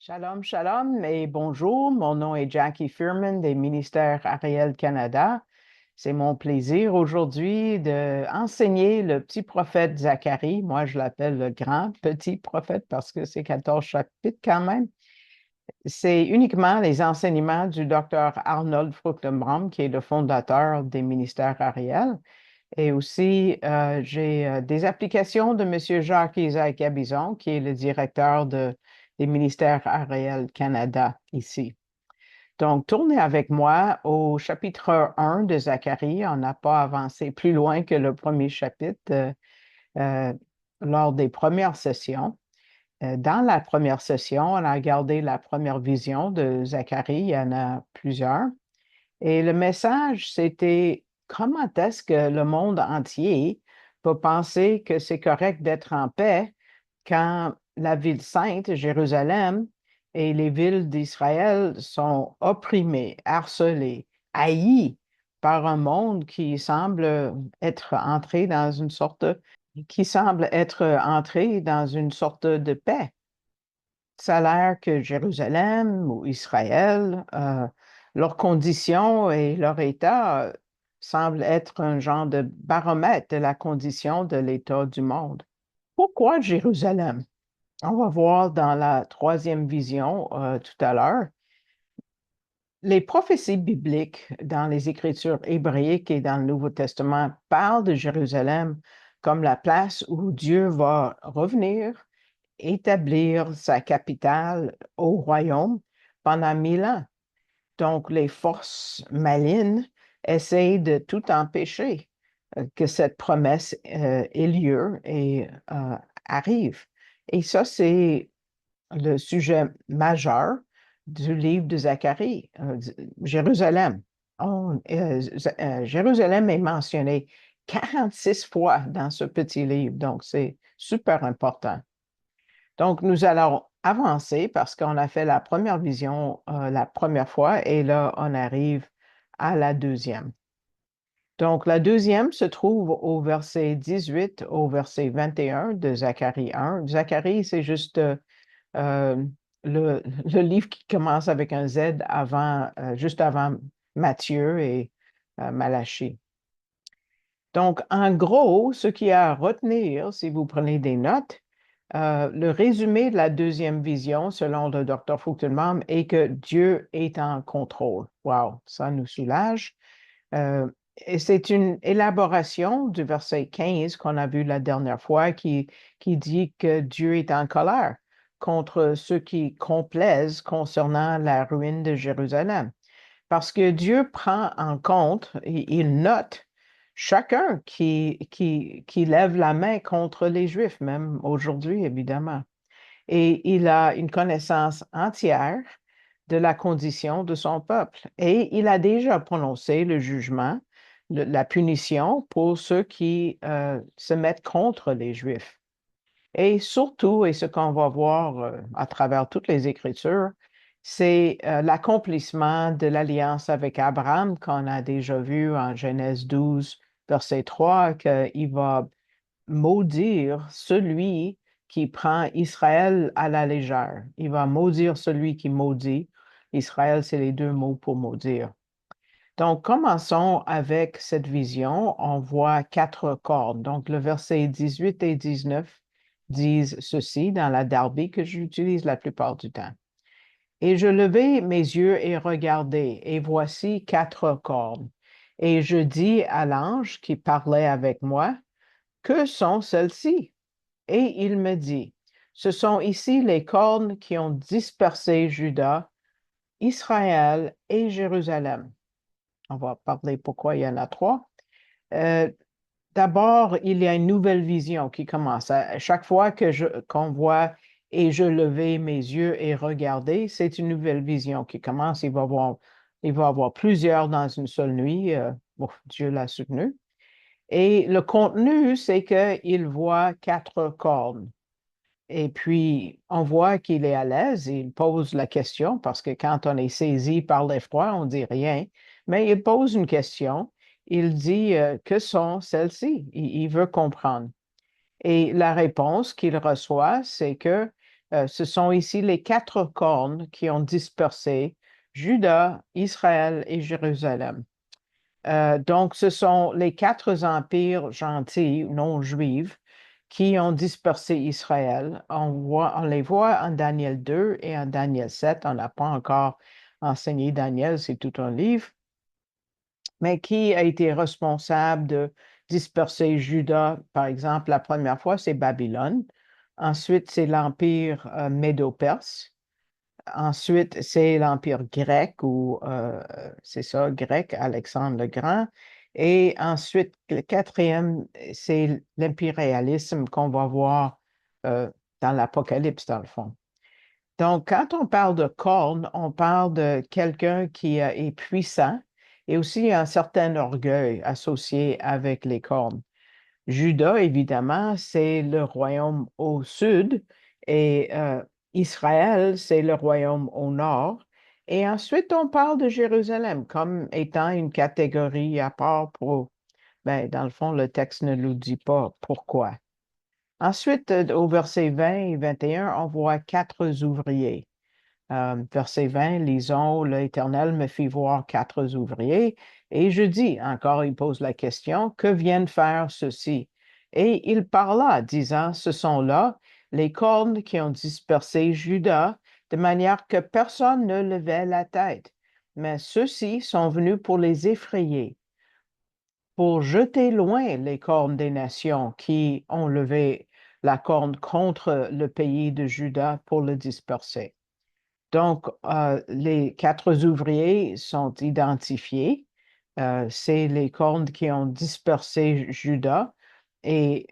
Shalom, shalom et bonjour. Mon nom est Jackie Furman des ministères Ariel Canada. C'est mon plaisir aujourd'hui d'enseigner le petit prophète Zacharie. Moi, je l'appelle le grand petit prophète parce que c'est 14 chapitres quand même. C'est uniquement les enseignements du docteur Arnold Fruchtenbaum, qui est le fondateur des ministères Ariel. Et aussi, j'ai des applications de M. Jacques-Isaac Gabizon, qui est le directeur des ministères Ariel Canada ici. Donc, tournez avec moi au chapitre 1 de Zacharie. On n'a pas avancé plus loin que le premier chapitre euh, lors des premières sessions. Dans la première session, on a regardé la première vision de Zacharie. Il y en a plusieurs. Et le message, c'était comment est-ce que le monde entier peut penser que c'est correct d'être en paix quand la ville sainte, Jérusalem, et les villes d'Israël sont opprimées, harcelées, haïes par un monde qui semble être entré dans une sorte, de paix. Ça a l'air que Jérusalem ou Israël, leurs conditions et leur état semblent être un genre de baromètre de la condition de l'état du monde. Pourquoi Jérusalem? On va voir dans la troisième vision tout à l'heure. Les prophéties bibliques dans les Écritures hébraïques et dans le Nouveau Testament parlent de Jérusalem comme la place où Dieu va revenir établir sa capitale au royaume pendant 1000 ans. Donc, les forces malignes essayent de tout empêcher que cette promesse ait lieu et arrive. Et ça, c'est le sujet majeur du livre de Zacharie, Jérusalem. Jérusalem est mentionné 46 fois dans ce petit livre, donc c'est super important. Donc, nous allons avancer parce qu'on a fait la première vision la première fois et là, on arrive à la deuxième. Donc, la deuxième se trouve au verset 18 au verset 21 de Zacharie 1. Zacharie, c'est juste euh, le livre qui commence avec un Z juste avant Matthieu et Malachie. Donc, en gros, ce qu'il y a à retenir, si vous prenez des notes, le résumé de la deuxième vision, selon le docteur Fruchtenbaum, est que Dieu est en contrôle. Wow, ça nous soulage. Et c'est une élaboration du verset 15 qu'on a vu la dernière fois qui dit que Dieu est en colère contre ceux qui complaisent concernant la ruine de Jérusalem. Parce que Dieu prend en compte et il note chacun qui lève la main contre les Juifs, même aujourd'hui, évidemment. Et il a une connaissance entière de la condition de son peuple. Et il a déjà prononcé le jugement, la punition pour ceux qui se mettent contre les Juifs. Et surtout, et ce qu'on va voir à travers toutes les Écritures, c'est l'accomplissement de l'alliance avec Abraham qu'on a déjà vu en Genèse 12, verset 3, qu'il va maudire celui qui prend Israël à la légère. Il va maudire celui qui maudit. Israël, c'est les deux mots pour maudire. Donc, commençons avec cette vision. On voit 4 cordes. Donc, le verset 18 et 19 disent ceci dans la Darby que j'utilise la plupart du temps. Et je levai mes yeux et regardai, et voici 4 cordes. Et je dis à l'ange qui parlait avec moi, que sont celles-ci? Et il me dit, ce sont ici les cornes qui ont dispersé Juda, Israël et Jérusalem. On va parler pourquoi il y en a 3. Euh, D'abord, il y a une nouvelle vision qui commence. À chaque fois qu'on voit et je levai mes yeux et regardai, c'est une nouvelle vision qui commence. Il va y avoir plusieurs dans une seule nuit. Bon, Dieu l'a soutenu. Et le contenu, c'est qu'il voit 4 cornes. Et puis, on voit qu'il est à l'aise. Il pose la question parce que quand on est saisi par l'effroi, on dit rien. Mais il pose une question. Il dit que sont celles-ci? Il veut comprendre. Et la réponse qu'il reçoit, c'est que Ce sont ici les 4 cornes qui ont dispersé Juda, Israël et Jérusalem. Donc, ce sont les 4 empires gentils, non juifs, qui ont dispersé Israël. On les voit en Daniel 2 et en Daniel 7. On n'a pas encore enseigné Daniel, c'est tout un livre. Mais qui a été responsable de disperser Juda, par exemple, la première fois, c'est Babylone. Ensuite, c'est l'empire médo-perse. Ensuite, c'est l'Empire grec, ou c'est ça, grec, Alexandre le Grand. Et ensuite, le quatrième, c'est l'impérialisme qu'on va voir dans l'Apocalypse, dans le fond. Donc, quand on parle de corne, on parle de quelqu'un qui est puissant et aussi un certain orgueil associé avec les cornes. Juda, évidemment, c'est le royaume au sud et Israël, c'est le royaume au nord. Et ensuite, on parle de Jérusalem comme étant une catégorie à part pour, ben, dans le fond, le texte ne nous dit pas pourquoi. Ensuite, au verset 20 et 21, on voit 4 ouvriers. Verset 20, lisons, l'Éternel me fit voir 4 ouvriers, et je dis, encore il pose la question, que viennent faire ceux-ci? Et il parla, disant, ce sont là les cornes qui ont dispersé Juda, de manière que personne ne levait la tête. Mais ceux-ci sont venus pour les effrayer, pour jeter loin les cornes des nations qui ont levé la corne contre le pays de Juda pour le disperser. Donc, les 4 ouvriers sont identifiés. C'est les cornes qui ont dispersé Juda et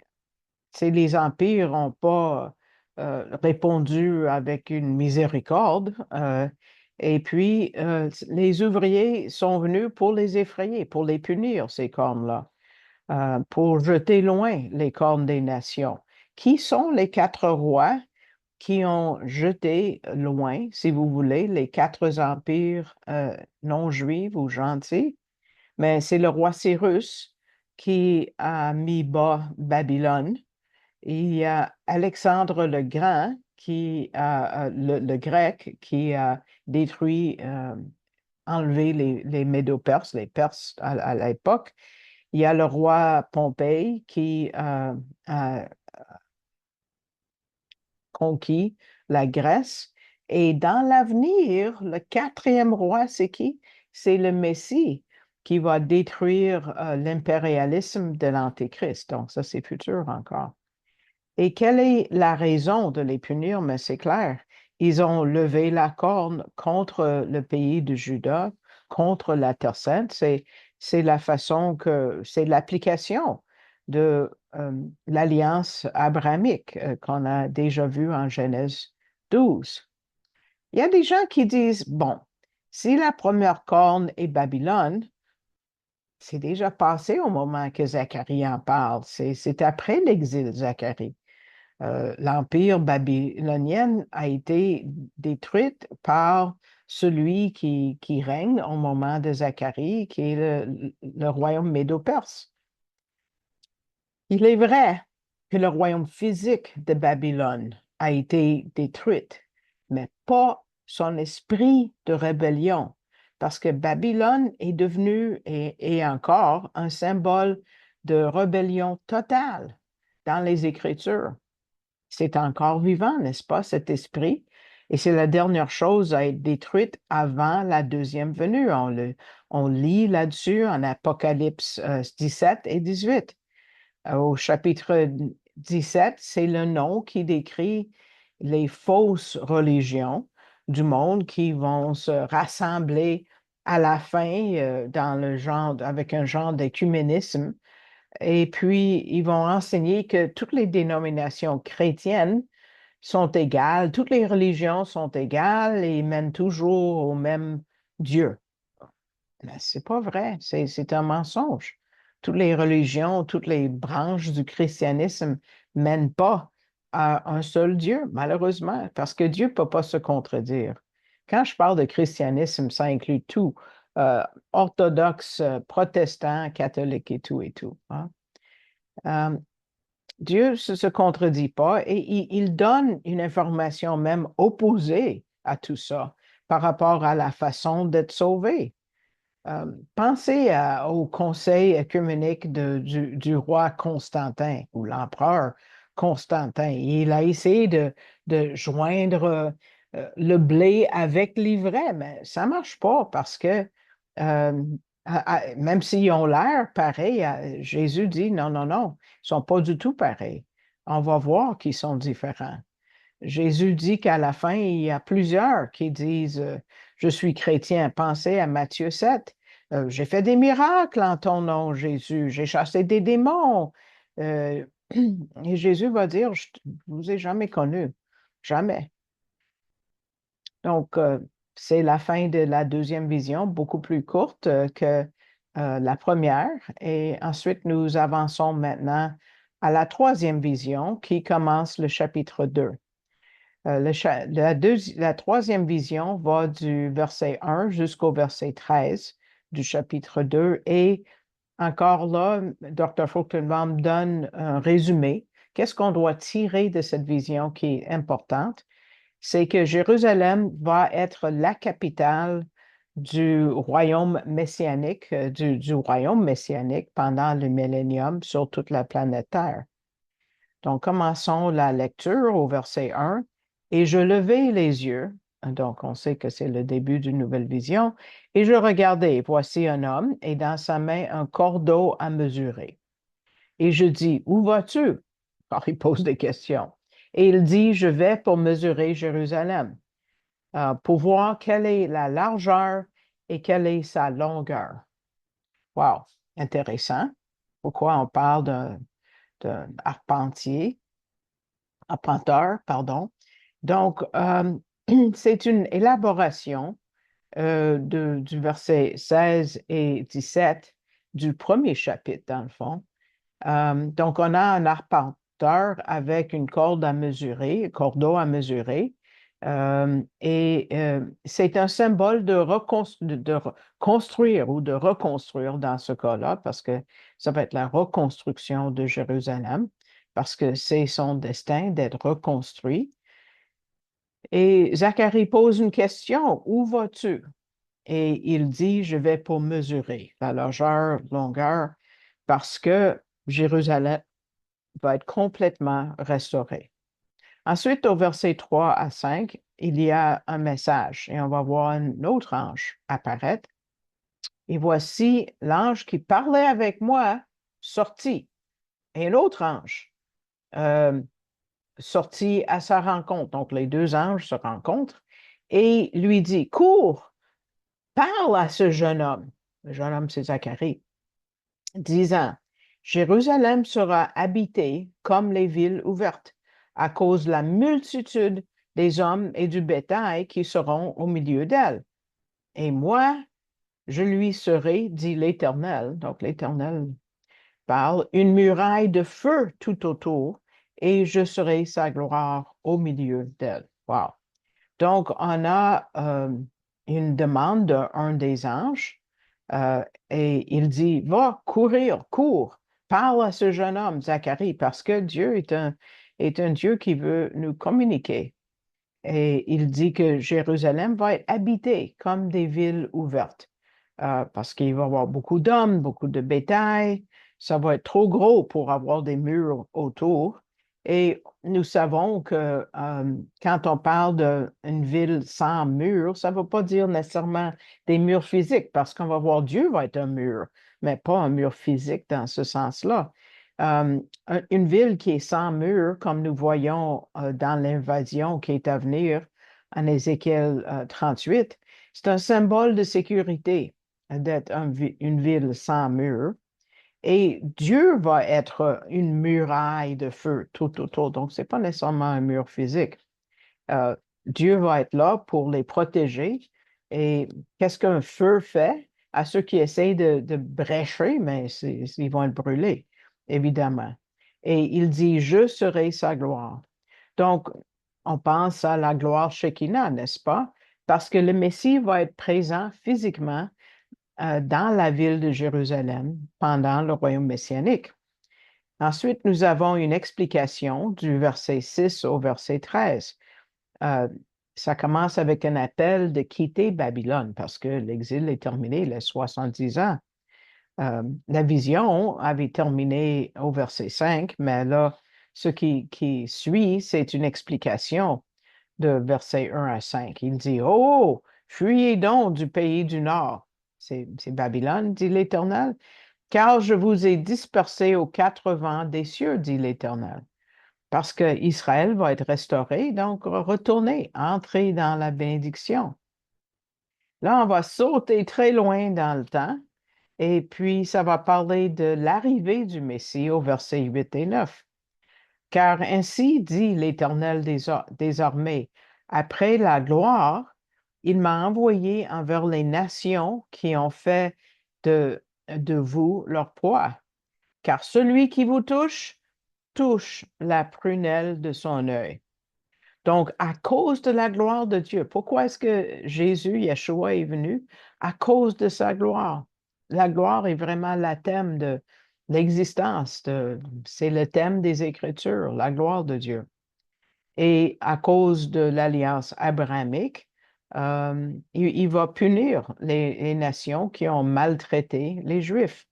les empires n'ont pas répondu avec une miséricorde. Et puis, les ouvriers sont venus pour les effrayer, pour les punir, ces cornes-là, pour jeter loin les cornes des nations. Qui sont les 4 rois qui ont jeté loin, si vous voulez, les 4 empires non juifs ou gentils? Mais c'est le roi Cyrus qui a mis bas Babylone. Et il y a Alexandre le Grand, le grec, qui a détruit, enlevé les Médo-Perses, les Perses à l'époque. Il y a le roi Pompée qui a conquis la Grèce. Et dans l'avenir, le 4e roi, c'est qui? C'est le Messie qui va détruire l'impérialisme de l'Antéchrist. Donc, ça, c'est futur encore. Et quelle est la raison de les punir? Mais c'est clair. Ils ont levé la corne contre le pays de Juda, contre la Terre Sainte. C'est la façon c'est l'application de l'alliance abrahamique qu'on a déjà vue en Genèse 12. Il y a des gens qui disent, bon, si la première corne est Babylone, c'est déjà passé au moment que Zacharie en parle. C'est après l'exil, Zacharie. L'empire babylonien a été détruit par celui qui règne au moment de Zacharie, qui est le royaume médo-perse. Il est vrai que le royaume physique de Babylone a été détruit, mais pas son esprit de rébellion, parce que Babylone est devenu et encore un symbole de rébellion totale dans les Écritures. C'est encore vivant, n'est-ce pas, cet esprit? Et c'est la dernière chose à être détruite avant la deuxième venue. On lit là-dessus en Apocalypse 17 et 18. Au chapitre 17, c'est le nom qui décrit les fausses religions du monde qui vont se rassembler à la fin dans le genre, avec un genre d'écuménisme. Et puis, ils vont enseigner que toutes les dénominations chrétiennes sont égales, toutes les religions sont égales et mènent toujours au même Dieu. Mais c'est pas vrai, c'est un mensonge. Toutes les religions, toutes les branches du christianisme mènent pas à un seul Dieu, malheureusement, parce que Dieu ne peut pas se contredire. Quand je parle de christianisme, ça inclut tout, orthodoxe, protestant, catholique et tout et tout, hein. Dieu ne se contredit pas et il donne une information même opposée à tout ça par rapport à la façon d'être sauvé. Pensez au conseil œcuménique du roi Constantin ou l'empereur Constantin. Il a essayé de joindre le blé avec l'ivraie, mais ça ne marche pas parce que euh, même s'ils ont l'air pareils, Jésus dit non, non, non, ils ne sont pas du tout pareils. On va voir qu'ils sont différents. Jésus dit qu'à la fin, il y a plusieurs qui disent je suis chrétien. Pensez à Matthieu 7. J'ai fait des miracles en ton nom, Jésus. J'ai chassé des démons. Euh, et Jésus va dire je ne vous ai jamais connu. Jamais. Donc, c'est la fin de la deuxième vision, beaucoup plus courte que la première. Et ensuite, nous avançons maintenant à la troisième vision qui commence le chapitre 2. La troisième vision va du verset 1 jusqu'au verset 13 du chapitre 2. Et encore là, Dr. Fruchtenbaum donne un résumé. Qu'est-ce qu'on doit tirer de cette vision qui est importante? C'est que Jérusalem va être la capitale du royaume messianique, du royaume messianique pendant le millénium sur toute la planète Terre. Donc, commençons la lecture au verset 1. Et je levai les yeux, donc on sait que c'est le début d'une nouvelle vision, et je regardai, voici un homme, et dans sa main un cordeau à mesurer. Et je dis, où vas-tu? Alors, il pose des questions. Et il dit, je vais pour mesurer Jérusalem, pour voir quelle est la largeur et quelle est sa longueur. Wow, intéressant. Pourquoi on parle d'un arpentier? Arpenteur, pardon. Donc, c'est une élaboration du verset 16 et 17 du premier chapitre, dans le fond. Donc, on a un arpenteur avec une corde à mesurer, un cordeau à mesurer. C'est un symbole de construire ou de reconstruire dans ce cas-là, parce que ça va être la reconstruction de Jérusalem, parce que c'est son destin d'être reconstruit. Et Zacharie pose une question, où vas-tu? Et il dit, je vais pour mesurer la largeur, longueur, parce que Jérusalem va être complètement restaurée. Ensuite, au verset 3 à 5, il y a un message et on va voir un autre ange apparaître. Et voici l'ange qui parlait avec moi sorti. Et un autre ange euh, sorti à sa rencontre. Donc, les deux anges se rencontrent et lui dit, cours, parle à ce jeune homme. Le jeune homme, c'est Zacharie, disant, Jérusalem sera habitée comme les villes ouvertes, à cause de la multitude des hommes et du bétail qui seront au milieu d'elle. Et moi, je lui serai, dit l'Éternel, donc l'Éternel parle, une muraille de feu tout autour, et je serai sa gloire au milieu d'elle. Wow. Donc, on a une demande d'un des anges et il dit, va courir, cours, parle à ce jeune homme, Zacharie, parce que Dieu est un Dieu qui veut nous communiquer. Et il dit que Jérusalem va être habitée comme des villes ouvertes, parce qu'il va y avoir beaucoup d'hommes, beaucoup de bétail. Ça va être trop gros pour avoir des murs autour. Et nous savons que quand on parle d'une ville sans murs, ça ne veut pas dire nécessairement des murs physiques, parce qu'on va voir Dieu va être un mur, mais pas un mur physique dans ce sens-là. Euh, une ville qui est sans mur, comme nous voyons dans l'invasion qui est à venir en Ézéchiel 38, c'est un symbole de sécurité d'être une ville sans mur. Et Dieu va être une muraille de feu tout autour. Donc, ce n'est pas nécessairement un mur physique. Euh, Dieu va être là pour les protéger. Et qu'est-ce qu'un feu fait à ceux qui essayent de brécher, mais ils vont être brûlés, évidemment. Et il dit, je serai sa gloire. Donc, on pense à la gloire Shekinah, n'est-ce pas? Parce que le Messie va être présent physiquement dans la ville de Jérusalem pendant le royaume messianique. Ensuite, nous avons une explication du verset 6 au verset 13. Euh, Ça commence avec un appel de quitter Babylone parce que l'exil est terminé, les 70 ans. La vision avait terminé au verset 5, mais là, ce qui suit, c'est une explication de versets 1 à 5. Il dit, oh, fuyez donc du pays du nord. C'est Babylone, dit l'Éternel, car je vous ai dispersés aux quatre vents des cieux, dit l'Éternel. Parce que Israël va être restauré, donc retournez, entrez dans la bénédiction. Là, on va sauter très loin dans le temps, et puis ça va parler de l'arrivée du Messie au verset 8 et 9. Car ainsi dit l'Éternel des armées, après la gloire, il m'a envoyé envers les nations qui ont fait de vous leur proie. Car celui qui vous touche, touche la prunelle de son œil. Donc, à cause de la gloire de Dieu, pourquoi est-ce que Jésus, Yeshua, est venu? À cause de sa gloire. La gloire est vraiment le thème de l'existence, c'est le thème des Écritures, la gloire de Dieu. Et à cause de l'alliance abrahamique, il va punir les nations qui ont maltraité les Juifs.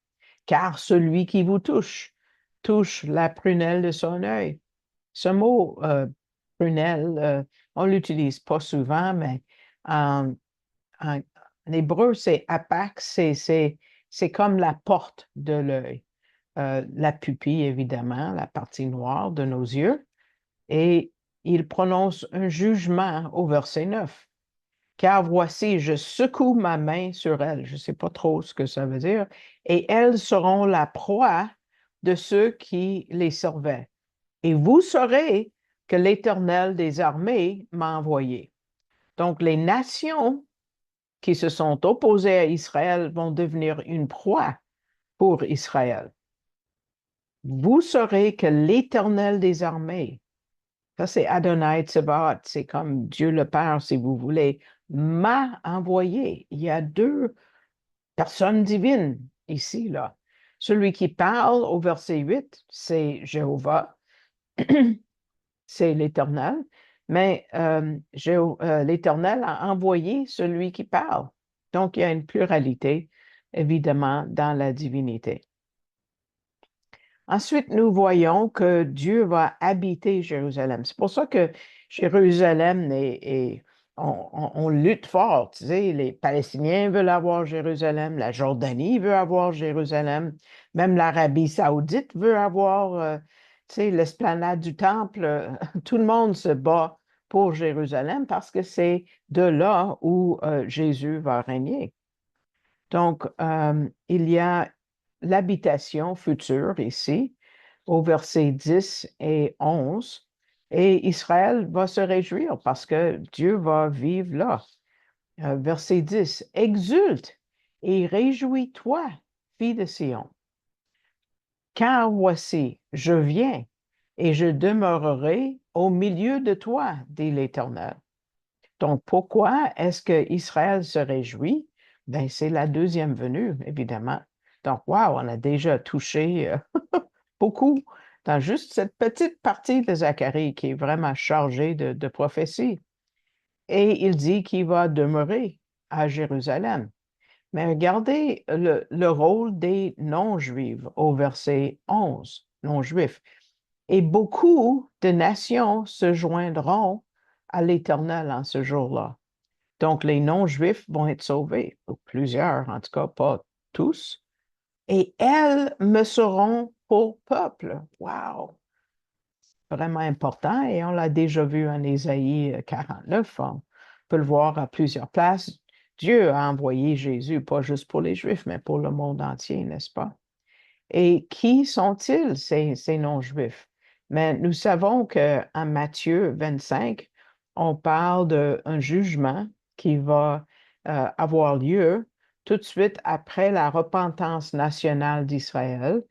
Car celui qui vous touche, touche la prunelle de son œil. Ce mot prunelle, on ne l'utilise pas souvent, mais en, en hébreu, c'est apax, c'est comme la porte de l'œil. La pupille, évidemment, la partie noire de nos yeux. Et il prononce un jugement au verset 9. Car voici, je secoue ma main sur elles. Je ne sais pas trop ce que ça veut dire. Et elles seront la proie de ceux qui les servaient. Et vous saurez que l'Éternel des armées m'a envoyé. Donc, les nations qui se sont opposées à Israël vont devenir une proie pour Israël. Vous saurez que l'Éternel des armées, ça c'est Adonai Tsebaot, c'est comme Dieu le Père, si vous voulez, m'a envoyé. Il y a deux personnes divines ici, là. Celui qui parle au verset 8, c'est Jéhovah. C'est l'Éternel, mais l'Éternel a envoyé celui qui parle. Donc, il y a une pluralité, évidemment, dans la divinité. Ensuite, nous voyons que Dieu va habiter Jérusalem. C'est pour ça que Jérusalem on lutte fort. Tu sais, les Palestiniens veulent avoir Jérusalem, la Jordanie veut avoir Jérusalem, même l'Arabie saoudite veut avoir, tu sais, l'esplanade du Temple. Tout le monde se bat pour Jérusalem parce que c'est de là où Jésus va régner. Donc, il y a l'habitation future ici, au verset 10 et 11, et Israël va se réjouir parce que Dieu va vivre là. Verset 10, exulte et réjouis-toi, fille de Sion, car voici, je viens et je demeurerai au milieu de toi, dit l'Éternel. Donc, pourquoi est-ce que Israël se réjouit? Ben, c'est la deuxième venue, évidemment. Donc, wow, on a déjà touché beaucoup dans juste cette petite partie de Zacharie qui est vraiment chargée de prophéties. Et il dit qu'il va demeurer à Jérusalem. Mais regardez le rôle des non-juifs au verset 11, non-juifs. Et beaucoup de nations se joindront à l'Éternel en ce jour-là. Donc, les non-juifs vont être sauvés, ou plusieurs, en tout cas, pas tous. Et elles me seront pour peuple. Wow! Vraiment important. Et on l'a déjà vu en Ésaïe 49. On peut le voir à plusieurs places. Dieu a envoyé Jésus, pas juste pour les Juifs, mais pour le monde entier, n'est-ce pas? Et qui sont-ils, ces non-juifs? Mais nous savons qu'en Matthieu 25, on parle d'un jugement qui va avoir lieu tout de suite après la repentance nationale d'Israël,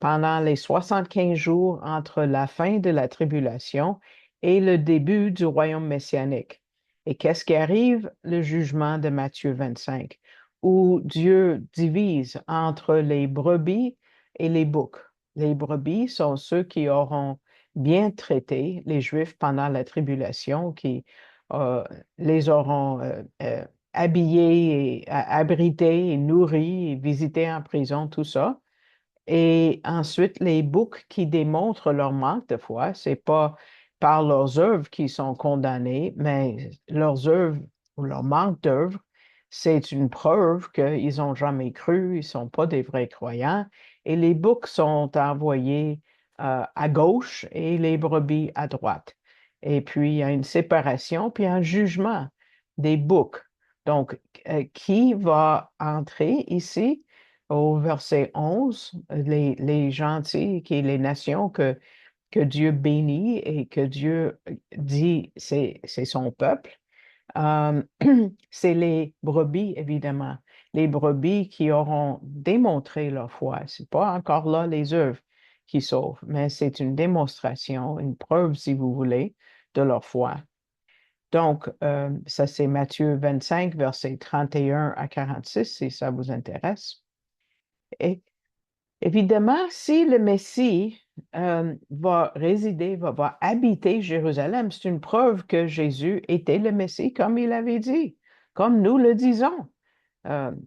pendant les 75 jours entre la fin de la tribulation et le début du royaume messianique. Et qu'est-ce qui arrive? Le jugement de Matthieu 25, où Dieu divise entre les brebis et les boucs. les brebis sont ceux qui auront bien traité les Juifs pendant la tribulation, qui euh, les auront habillés, et, abrités, et nourris, et visités en prison, tout ça. Et ensuite, les boucs qui démontrent leur manque de foi, c'est pas par leurs œuvres qu'ils sont condamnés, mais leurs œuvres ou leur manque d'œuvres, c'est une preuve qu'ils n'ont jamais cru, ils ne sont pas des vrais croyants. Et les boucs sont envoyés à gauche et les brebis à droite. Et puis, il y a une séparation, puis un jugement des boucs. Donc, qui va entrer ici? Au verset 11, les gentils, qui les nations que Dieu bénit et que Dieu dit c'est son peuple, euh, c'est les brebis, évidemment. Les brebis qui auront démontré leur foi. Ce n'est pas encore là les œuvres qui sauvent, mais c'est une démonstration, une preuve, si vous voulez, de leur foi. Donc, ça c'est Matthieu 25, versets 31 à 46, si ça vous intéresse. Et évidemment, si le Messie va résider, va habiter Jérusalem, c'est une preuve que Jésus était le Messie, comme il avait dit, comme nous le disons.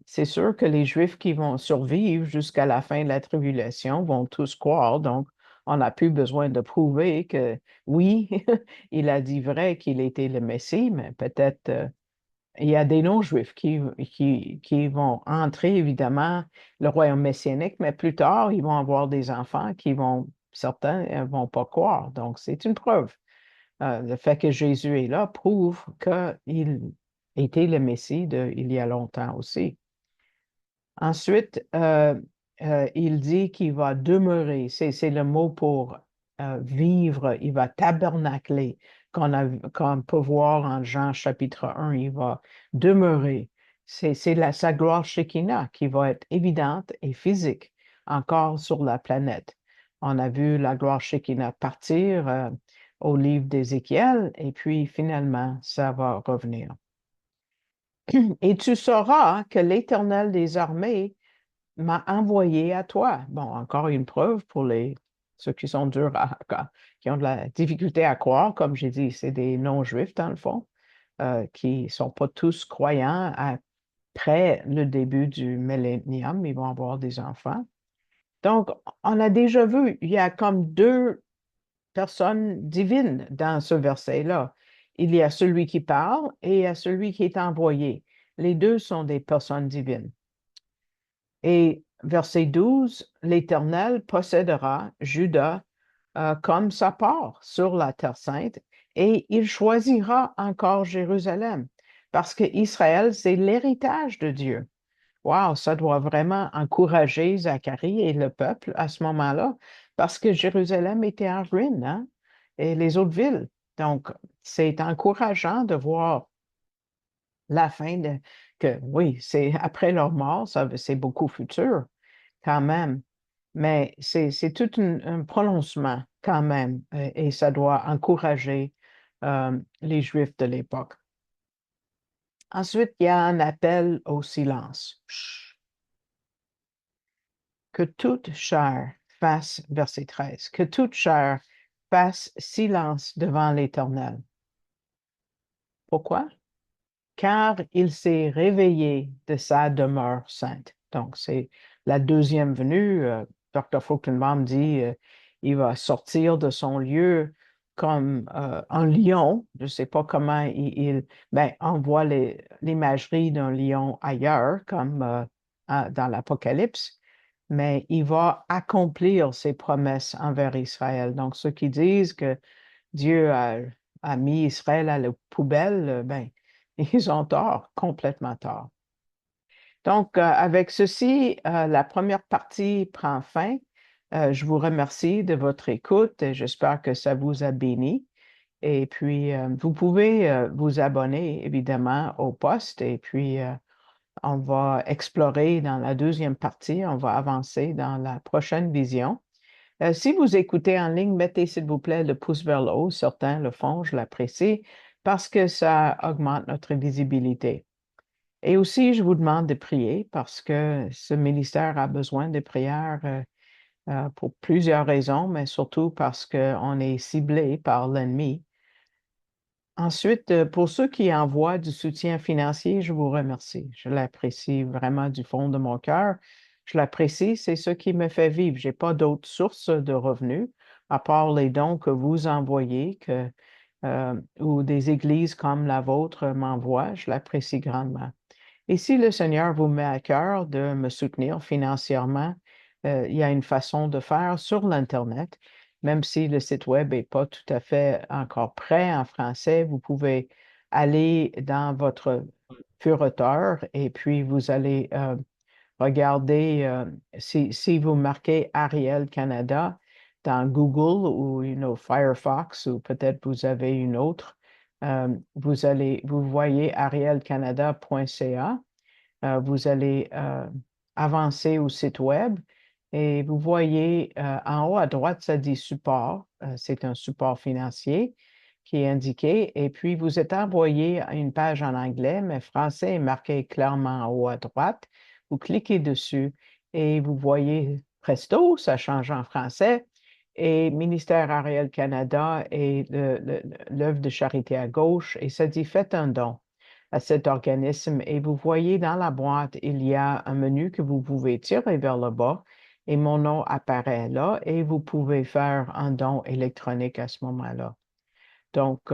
C'est sûr que les Juifs qui vont survivre jusqu'à la fin de la tribulation vont tous croire, donc on n'a plus besoin de prouver que oui, il a dit vrai qu'il était le Messie, mais peut-être il y a des non-juifs qui vont entrer, évidemment, le royaume messianique, mais plus tard, ils vont avoir des enfants certains ne vont pas croire. Donc, c'est une preuve. Le fait que Jésus est là prouve qu'il était le Messie il y a longtemps aussi. Ensuite, il dit qu'il va demeurer. C'est le mot pour vivre. Il va tabernacler, qu'on peut voir en Jean chapitre 1. Il va demeurer. C'est sa gloire Shekinah qui va être évidente et physique encore sur la planète. On a vu la gloire Shekinah partir au livre d'Ézéchiel et puis finalement, ça va revenir. Et tu sauras que l'Éternel des armées m'a envoyé à toi. Bon, encore une preuve pour ceux qui sont durs qui ont de la difficulté à croire, comme j'ai dit, c'est des non-juifs dans le fond, qui ne sont pas tous croyants après le début du millénium, ils vont avoir des enfants. Donc, on a déjà vu, il y a comme deux personnes divines dans ce verset-là. Il y a celui qui parle et il y a celui qui est envoyé. Les deux sont des personnes divines. Et verset 12, l'Éternel possédera Juda comme sa part sur la terre sainte et il choisira encore Jérusalem parce que Israël, c'est l'héritage de Dieu. Wow, ça doit vraiment encourager Zacharie et le peuple à ce moment-là parce que Jérusalem était en ruine, hein, et les autres villes. Donc, c'est encourageant de voir la fin que oui, c'est après leur mort, c'est beaucoup futur quand même, mais c'est tout un prolongement quand même et ça doit encourager les Juifs de l'époque. Ensuite, il y a un appel au silence. Chut. Que toute chair fasse, verset 13, que toute chair fasse silence devant l'Éternel. Pourquoi? Car il s'est réveillé de sa demeure sainte. Donc, c'est la deuxième venue. Dr. Fruchtenbaum dit il va sortir de son lieu comme un lion. Je ne sais pas comment ben, on voit l'imagerie d'un lion ailleurs, comme dans l'Apocalypse, mais il va accomplir ses promesses envers Israël. Donc, ceux qui disent que Dieu a mis Israël à la poubelle, ben, ils ont tort, complètement tort. Donc, avec ceci, la première partie prend fin. Je vous remercie de votre écoute et j'espère que ça vous a béni. Et puis, vous pouvez vous abonner, évidemment, au poste et puis on va explorer dans la deuxième partie, on va avancer dans la prochaine vision. Si vous écoutez en ligne, mettez s'il vous plaît le pouce vers le haut. Certains le font, je l'apprécie, parce que ça augmente notre visibilité. Et aussi, je vous demande de prier parce que ce ministère a besoin de prières pour plusieurs raisons, mais surtout parce qu'on est ciblé par l'ennemi. Ensuite, pour ceux qui envoient du soutien financier, je vous remercie. Je l'apprécie vraiment du fond de mon cœur. Je l'apprécie, c'est ce qui me fait vivre. Je n'ai pas d'autres sources de revenus à part les dons que vous envoyez ou des églises comme la vôtre m'envoient. Je l'apprécie grandement. Et si le Seigneur vous met à cœur de me soutenir financièrement, il y a une façon de faire sur l'Internet. Même si le site web n'est pas tout à fait encore prêt en français, vous pouvez aller dans votre furteur et puis vous allez regarder si vous marquez Ariel Canada dans Google ou Firefox ou peut-être vous avez une autre, vous voyez arielcanada.ca. Vous allez avancer au site web et vous voyez en haut à droite, ça dit support. C'est un support financier qui est indiqué. Et puis, vous êtes envoyé à une page en anglais, mais français est marqué clairement en haut à droite. Vous cliquez dessus et vous voyez presto, ça change en français. Et Ministère Ariel Canada et l'œuvre de charité à gauche, et ça dit faites un don à cet organisme et vous voyez dans la boîte, il y a un menu que vous pouvez tirer vers le bas et mon nom apparaît là et vous pouvez faire un don électronique à ce moment-là. Donc,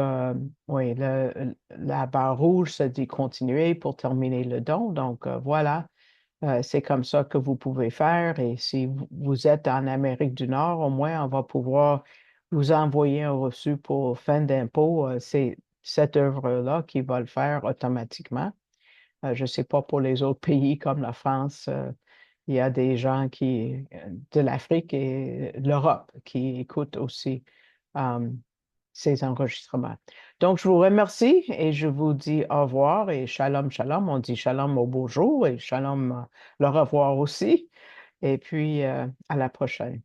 oui, la barre rouge se dit continuer pour terminer le don. Donc, voilà, c'est comme ça que vous pouvez faire. Et si vous êtes en Amérique du Nord, au moins, on va pouvoir vous envoyer un reçu pour fin d'impôt. C'est cette œuvre-là qui va le faire automatiquement. Je ne sais pas pour les autres pays comme la France. Il y a des gens de l'Afrique et de l'Europe qui écoutent aussi euh, ces enregistrements. Donc, je vous remercie et je vous dis au revoir et shalom, shalom. On dit shalom au beau jour et shalom, le revoir aussi. Et puis, à la prochaine.